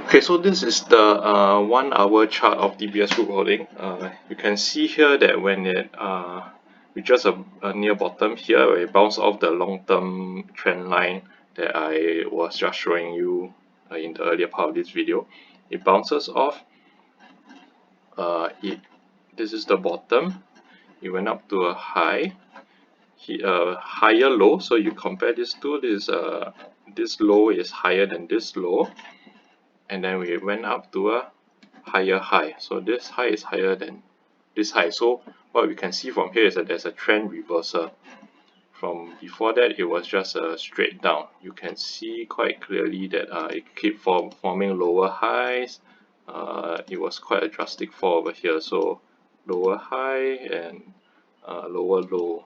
Okay, so this is the 1 hour chart of DBS Group Holding. You can see here that when it reaches a near bottom here, where it bounced off the long-term trend line that I was just showing you in the earlier part of this video, it bounces off. This is the bottom. It went up to a high, higher low. So you compare these two. This low is higher than this low, and then we went up to a higher high. So this high is higher than this high. So what we can see from here is that there's a trend reversal. From before that, it was just a straight down. You can see quite clearly that it kept forming lower highs. It was quite a drastic fall over here. So lower high and lower low.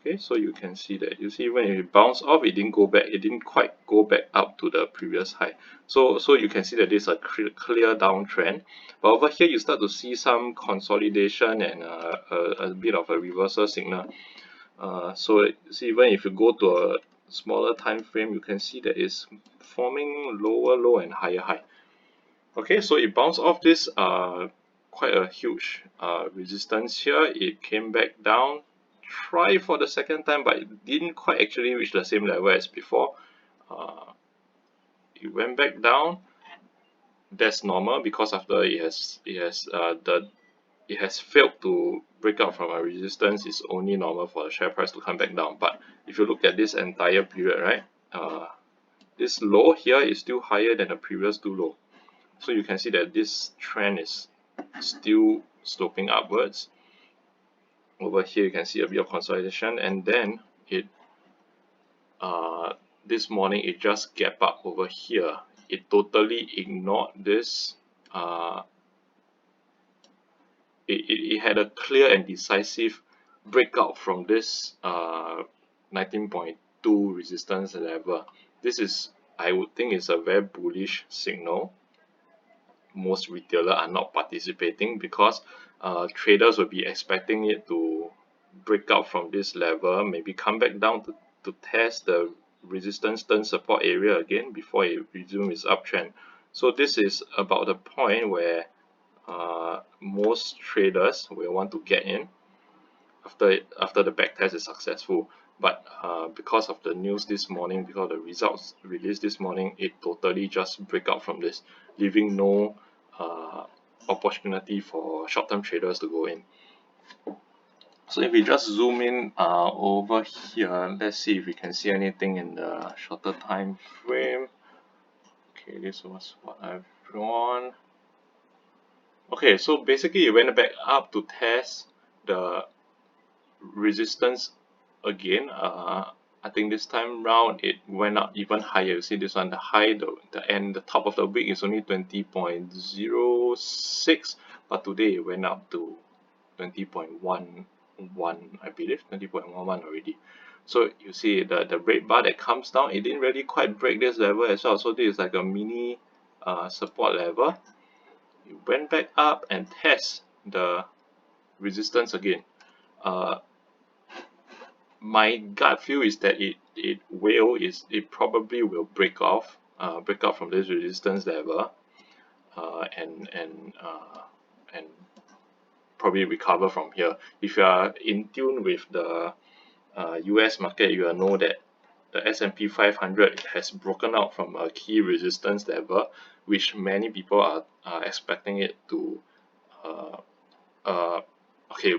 Okay, so you can see that. You see when it bounced off, it didn't go back. It didn't quite go back up to the previous high. So you can see that this is a clear downtrend. But over here, you start to see some consolidation and a bit of a reversal signal. So see, even if you go to a smaller time frame, you can see that it's forming lower low and higher high. Okay, so it bounced off this quite a huge resistance here. It came back down, try for the second time, but it didn't quite actually reach the same level as before. It went back down. That's normal because after it has failed to break out from a resistance. It's only normal for the share price to come back down. But if you look at this entire period, right, this low here is still higher than the previous two low. So you can see that this trend is still sloping upwards. Over here you can see a bit of consolidation, and then it this morning it just gap up over here. It totally ignored this. It had a clear and decisive breakout from this 19.2 resistance level. This is, I would think, is a very bullish signal. Most retailers are not participating because traders will be expecting it to break out from this level, maybe come back down to test the resistance turn support area again before it resumes its uptrend. So this is about the point where most traders will want to get in after the backtest is successful. But because of the news this morning, because of the results released this morning, it totally just break out from this, leaving no opportunity for short-term traders to go in. So if we just zoom in over here, let's see if we can see anything in the shorter time frame. Okay, this was what I've drawn. Okay, so basically it went back up to test the resistance again. I think this time round it went up even higher. You see this one, the high, the top of the wick is only 20.06, but today it went up to 20.11, I believe, 20.11 already. So you see the red bar that comes down, it didn't really quite break this level as well. So this is like a mini support level. It went back up and test the resistance again. My gut feel is that it probably will break out from this resistance level and probably recover from here. If you are in tune with the US market, you will know that the S&P 500 has broken out from a key resistance level, which many people are expecting it to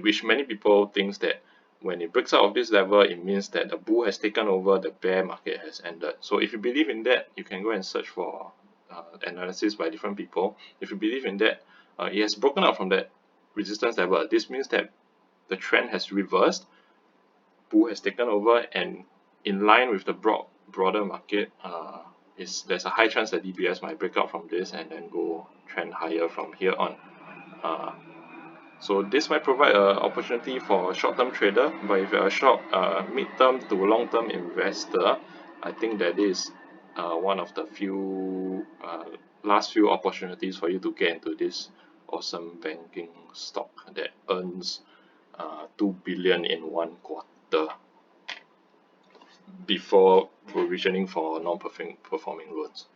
which many people thinks that when it breaks out of this level, it means that the bull has taken over, the bear market has ended. So if you believe in that, you can go and search for analysis by different people. If you believe in that, it has broken out from that resistance level. This means that the trend has reversed, bull has taken over, and in line with the broader market, there's a high chance that DBS might break out from this and then go trend higher from here on. So this might provide an opportunity for a short-term trader, but if you're a short, mid-term to long-term investor, I think that is one of the last few opportunities for you to get into this awesome banking stock that earns 2 billion in 1 quarter before provisioning for non-performing loans.